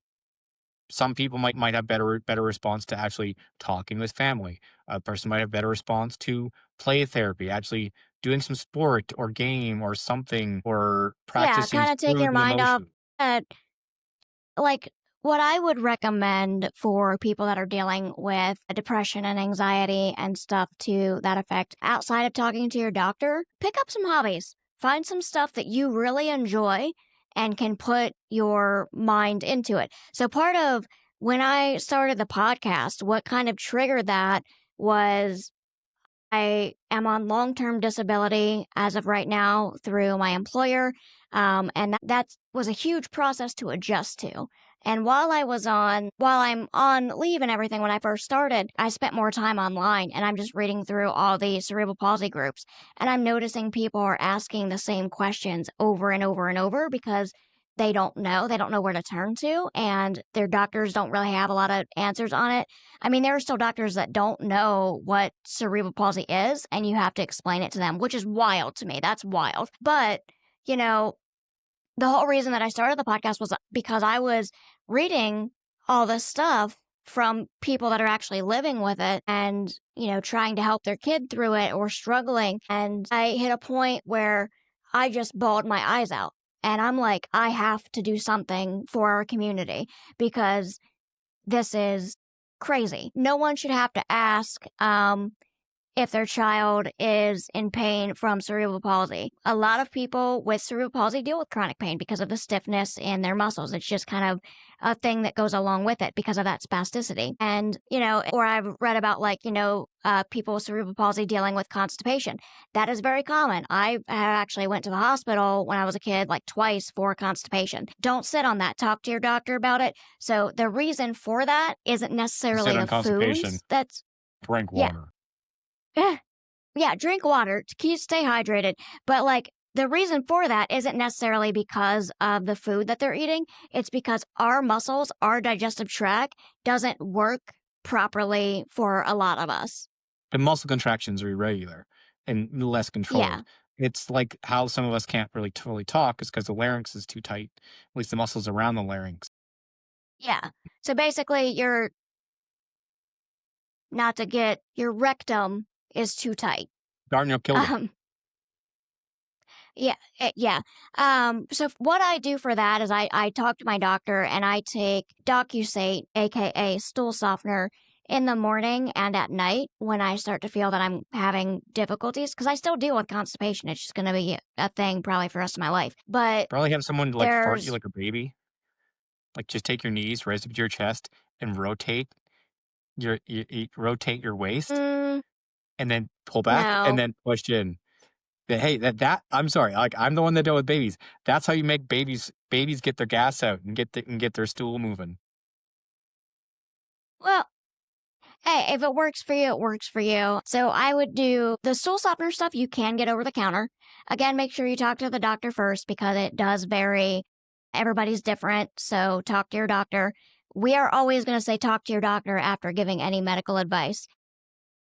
some people might have better response to actually talking with family. A person might have better response to play therapy, actually doing some sport or game or something or yeah, practicing kinda take through your the mind off emotion. that like, what I would recommend for people that are dealing with depression and anxiety and stuff to that effect, outside of talking to your doctor, pick up some hobbies. Find some stuff that you really enjoy and can put your mind into it. So part of when I started the podcast, what kind of triggered that was I am on long term disability as of right now through my employer. And that was a huge process to adjust to. And while I'm on leave and everything, when I first started, I spent more time online and I'm just reading through all the cerebral palsy groups. And I'm noticing people are asking the same questions over and over and over because they don't know where to turn to, and their doctors don't really have a lot of answers on it. I mean, there are still doctors that don't know what cerebral palsy is, and you have to explain it to them, which is wild to me. That's wild. But, you know, the whole reason that I started the podcast was because I was reading all this stuff from people that are actually living with it and, trying to help their kid through it or struggling. And I hit a point where I just bawled my eyes out. And I'm like, I have to do something for our community because this is crazy. No one should have to ask, if their child is in pain from cerebral palsy. A lot of people with cerebral palsy deal with chronic pain because of the stiffness in their muscles. It's just kind of a thing that goes along with it because of that spasticity. And, or I've read about people with cerebral palsy dealing with constipation. That is very common. I actually went to the hospital when I was a kid like twice for constipation. Don't sit on that. Talk to your doctor about it. So the reason for that isn't You said necessarily on the constipation, foods that's, drink yeah. water. Yeah, drink water to keep stay hydrated. But like the reason for that isn't necessarily because of the food that they're eating. It's because our muscles, our digestive tract doesn't work properly for a lot of us. The muscle contractions are irregular and less controlled. Yeah. It's like how some of us can't really totally talk is because the larynx is too tight, at least the muscles around the larynx. Yeah. So basically not to get your rectum is too tight. Darnell killed him. Um yeah. So what I do for that is I talk to my doctor and I take Docusate, aka stool softener, in the morning and at night when I start to feel that I'm having difficulties because I still deal with constipation. It's just going to be a thing probably for the rest of my life. But Probably have someone like fart you there's like a baby. Like just take your knees, raise up to your chest, and rotate your waist, mm, and then pull back, and no. then push in. Hey, that I'm sorry, like, I'm the one that dealt with babies. That's how you make babies get their gas out and get their stool moving. Well, hey, if it works for you, it works for you. So I would do the stool softener stuff you can get over the counter. Again, make sure you talk to the doctor first because it does vary. Everybody's different, so talk to your doctor. We are always going to say talk to your doctor after giving any medical advice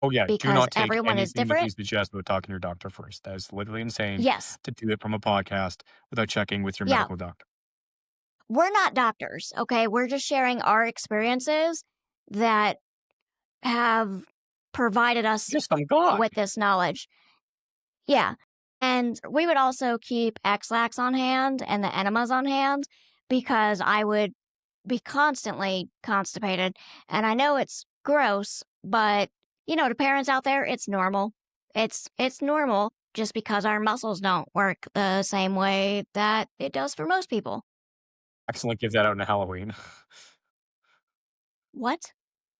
Oh, yeah, do because not take everyone is anything that we different. suggest without talking to your doctor first. That is literally insane Yes. to do it from a podcast without checking with your Yeah, medical doctor. we're not doctors, okay? We're just sharing our experiences that have provided us Just some guy. with this knowledge. Yeah. And we would also keep X-Lax on hand and the enemas on hand because I would be constantly constipated. And I know it's gross, but to parents out there, it's normal. It's normal just because our muscles don't work the same way that it does for most people. Accidentally give that out on Halloween. What?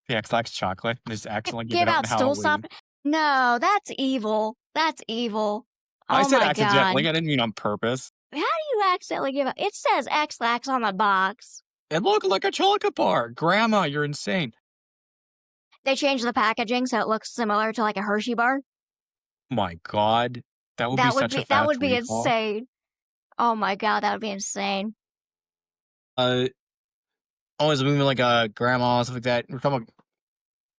The X-Lax chocolate, just accidentally give it Give out on out stool Halloween. softener? No, that's evil. That's evil. I Oh said my god. accidentally, I didn't mean on purpose. How do you accidentally give out? It says X-Lax on the box. It looked like a chocolate bar. Grandma, you're insane. They changed the packaging so it looks similar to like a Hershey bar. My god, that would be such a That fast would be recall. insane. Oh my god, that would be insane. Uh, always moving like a grandma, stuff like that. We're talking about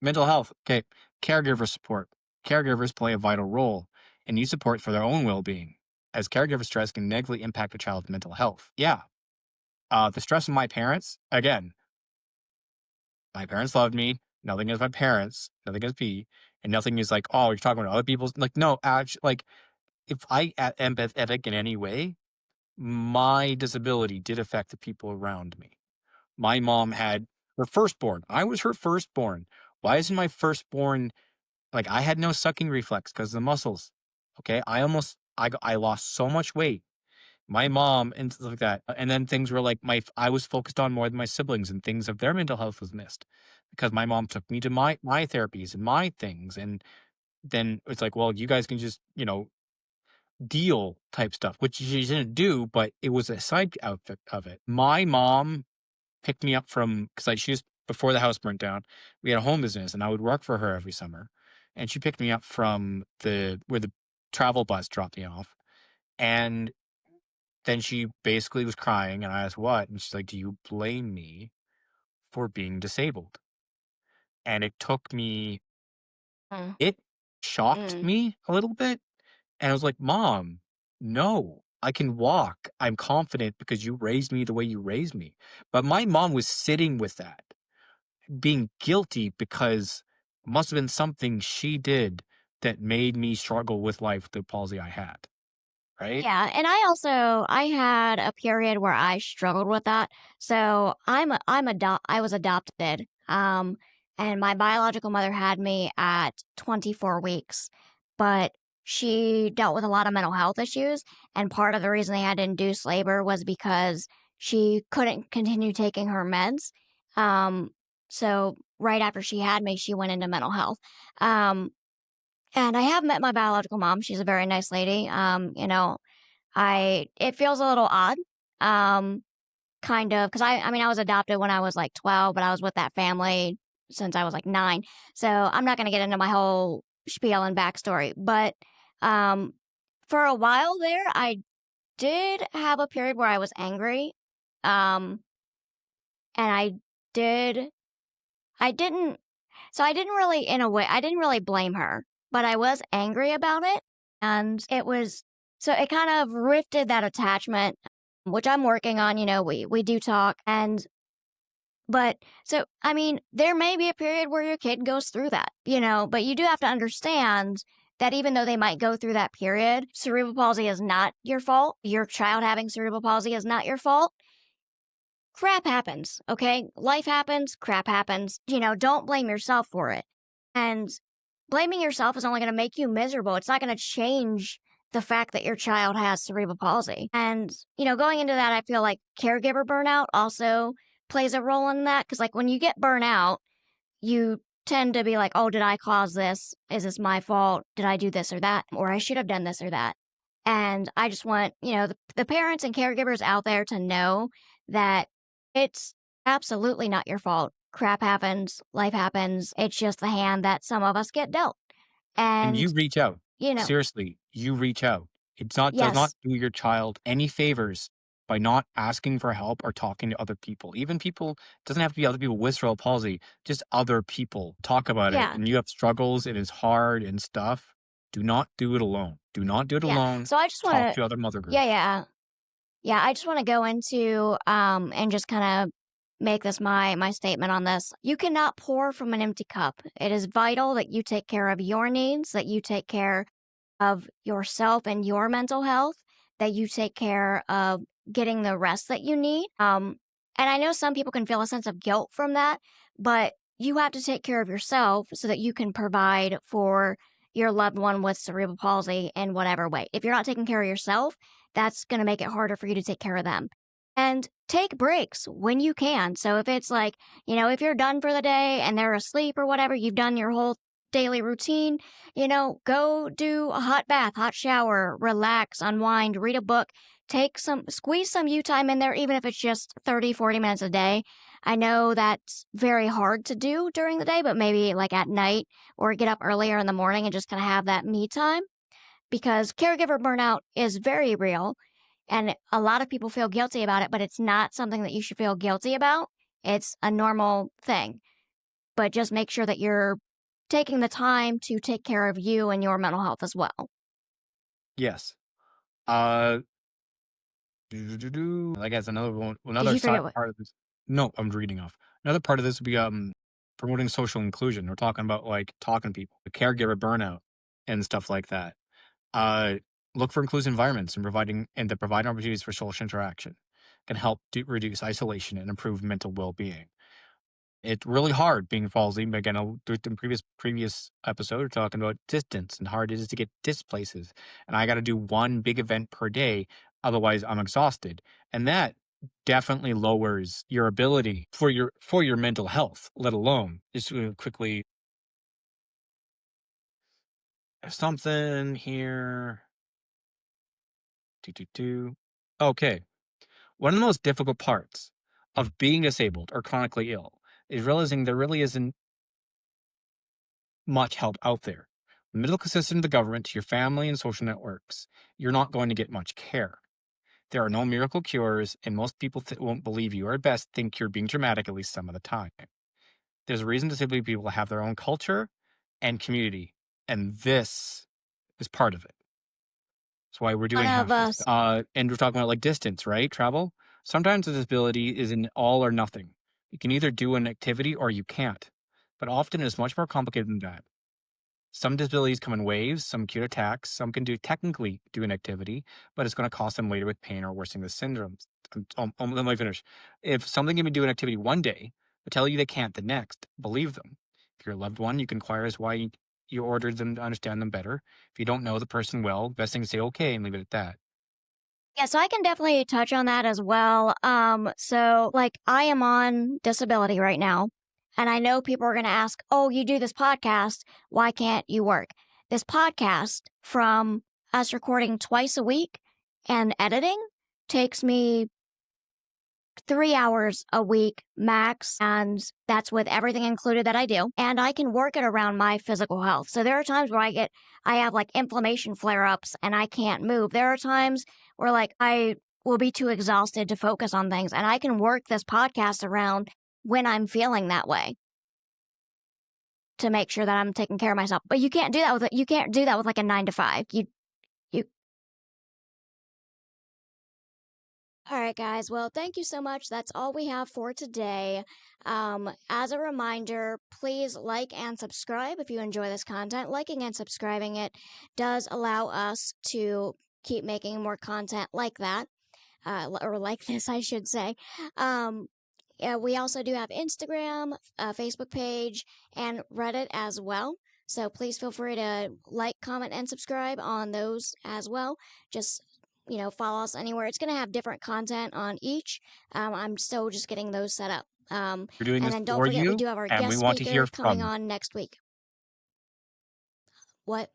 mental health. Okay, caregiver support. Caregivers play a vital role and need support for their own well-being, as caregiver stress can negatively impact a child's mental health. Yeah, the stress of my parents. Again, my parents loved me. Nothing is my parents. Nothing is me, and nothing is like, oh, you're talking about other people's. Like, no, actually, like, if I am empathetic in any way, my disability did affect the people around me. My mom had her firstborn. I was her firstborn. Why isn't my firstborn like I had no sucking reflex because of the muscles. Okay, I lost so much weight. My mom and stuff like that, and then things were like I was focused on more than my siblings, and things of their mental health was missed because my mom took me to my therapies and my things, and then it's like, well, you guys can just deal type stuff, which she didn't do, but it was a side outfit of it. My mom picked me up from because she was before the house burnt down. We had a home business, and I would work for her every summer, and she picked me up from the where the travel bus dropped me off, and then she basically was crying, and I asked what, and she's like, "Do you blame me for being disabled?" And it took me Mm, it shocked mm. me a little bit, and I was like, "Mom, no, I can walk. I'm confident because you raised me the way you raised me." But my mom was sitting with that, being guilty because it must have been something she did that made me struggle with life with the palsy I had, right? Yeah, and I had a period where I struggled with that. So I was adopted. And my biological mother had me at 24 weeks, but she dealt with a lot of mental health issues, and part of the reason they had to induce labor was because she couldn't continue taking her meds. Um, so right after she had me, she went into mental health. Um, and I have met my biological mom. She's a very nice lady. I it feels a little odd, um, kind of, because I mean, I was adopted when I was, like, 12, but I was with that family since I was, like, 9, so I'm not gonna get into my whole spiel and backstory, but, um, for a while there, I did have a period where I was angry, um, and did I didn't I didn't really in a way I didn't really blame her, but I was angry about it, and it kind of rifted that attachment, which I'm working on, we do talk, I mean, there may be a period where your kid goes through that, but you do have to understand that even though they might go through that period, cerebral palsy is not your fault. Your child having cerebral palsy is not your fault. Crap happens, okay? Life happens, crap happens. Don't blame yourself for it. And blaming yourself is only going to make you miserable. It's not going to change the fact that your child has cerebral palsy. And, going into that, I feel like caregiver burnout also plays a role in that. Cause like when you get burnout, you tend to be like, oh, did I cause this? Is this my fault? Did I do this or that? Or I should have done this or that. And I just want, the parents and caregivers out there to know that it's absolutely not your fault. Crap happens, life happens. It's just the hand that some of us get dealt. And And, you reach out. you know, Seriously, you reach out. It's not does not yes, do your child any favors by not asking for help or talking to other people. Even people doesn't have to be other people with cerebral palsy, just other people. Talk about it. yeah, And you have struggles, it is hard and stuff. Do not do it alone. Do not do it yeah. alone. So I just want Talk to, to other mother yeah, groups. yeah. Yeah, I just want to go into and just kind of make this my statement on this. You cannot pour from an empty cup. It is vital that you take care of your needs, that you take care of yourself and your mental health, that you take care of getting the rest that you need. And I know some people can feel a sense of guilt from that, but you have to take care of yourself so that you can provide for your loved one with cerebral palsy in whatever way. If you're not taking care of yourself, that's going to make it harder for you to take care of them. And take breaks when you can. So if it's like, if you're done for the day and they're asleep or whatever, you've done your whole daily routine, go do a hot bath, hot shower, relax, unwind, read a book, squeeze some you time in there, even if it's just 30, 40 minutes a day. I know that's very hard to do during the day, but maybe like at night or get up earlier in the morning and just kind of have that me time because caregiver burnout is very real and a lot of people feel guilty about it, but it's not something that you should feel guilty about. It's a normal thing, but just make sure that you're taking the time to take care of you and your mental health as well. Yes. I guess Did another you side forget what? part of this. No, I'm reading off. Another part of this would be promoting social inclusion. We're talking about like talking to people, the caregiver burnout and stuff like that. Uh Look for inclusive environments and provide opportunities for social interaction can help reduce isolation and improve mental well-being. It's really hard being palsy. Again, through the previous episode, we're talking about distance and hard it is to get places. And I got to do one big event per day, otherwise I'm exhausted. And that definitely lowers your ability for your mental health. Let alone just quickly something here. Do, do, do. Okay. One of the most difficult parts of being disabled or chronically ill is realizing there really isn't much help out there. The medical system, the government, to your family and social networks, you're not going to get much care. There are no miracle cures, and most people won't believe you, or at best think you're being dramatic at least some of the time. There's a reason disabled people have their own culture and community, and this is part of it. That's why we're One doing of half this. us. And we're talking about like distance, right? Travel. Sometimes a disability is an all or nothing. You can either do an activity or you can't, but often it's much more complicated than that. Some disabilities come in waves, some acute attacks, some can technically do an activity, but it's going to cost them later with pain or worsening the syndromes. Let me finish. If something can do an activity one day, but tell you they can't the next, believe them. If you're a loved one, you can inquire as why you ordered them to understand them better. If you don't know the person well, best thing to say okay and leave it at that. Yeah, so I can definitely touch on that as well. So like I am on disability right now, and I know people are going to ask, "Oh, you do this podcast, why can't you work?" This podcast from us recording twice a week and editing takes me 3 hours a week max, and that's with everything included that I do. And I can work it around my physical health. So there are times where I have like inflammation flare ups and I can't move. There are times where like I will be too exhausted to focus on things, and I can work this podcast around when I'm feeling that way to make sure that I'm taking care of myself. But you can't do that with like a 9 to 5. You All right, guys. Well, thank you so much. That's all we have for today. As a reminder, please like and subscribe if you enjoy this content. Liking and subscribing it does allow us to keep making more content like that, or like this, I should say. Um, yeah, we also do have Instagram, Facebook page, and Reddit as well. So please feel free to like, comment, and subscribe on those as well. Just follow us anywhere. It's going to have different content on each. I'm still just getting those set up. We're doing And this then don't for forget, we you, do have our and we guest want to hear speaker coming from you. on next week. What?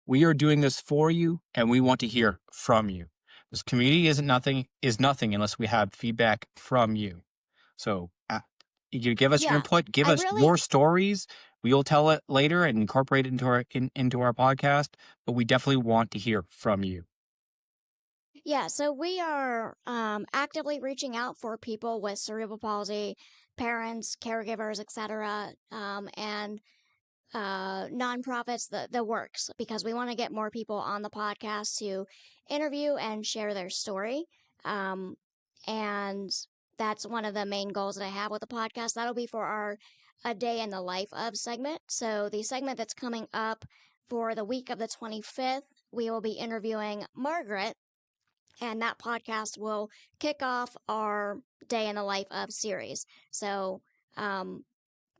We are doing this for you, and we want to hear from you. This community is nothing unless we have feedback from you. So you give us your Yeah, input, give I us really, your stories. We'll tell it later and incorporate it into our podcast. But we definitely want to hear from you. yeah, so we are actively reaching out for people with cerebral palsy, parents, caregivers, etc., and nonprofits, the works, because we want to get more people on the podcast to interview and share their story. Um, and that's one of the main goals that I have with the podcast. That'll be for our A Day in the Life of segment. So the segment that's coming up for the week of the 25th, we will be interviewing Margaret, and that podcast will kick off our Day in the Life of series. So, um,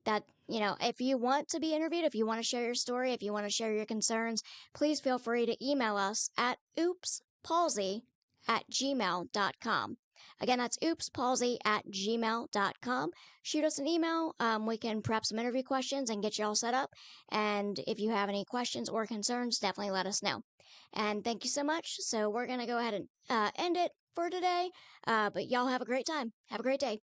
that if you want to be interviewed, if you want to share your story, if you want to share your concerns, please feel free to email us at oopspalsy@gmail.com. Again, that's oopspalsy@gmail.com. Shoot us an email. We can prep some interview questions and get you all set up. And if you have any questions or concerns, definitely let us know. And thank you so much. So we're going to go ahead and end it for today. But y'all have a great time. Have a great day.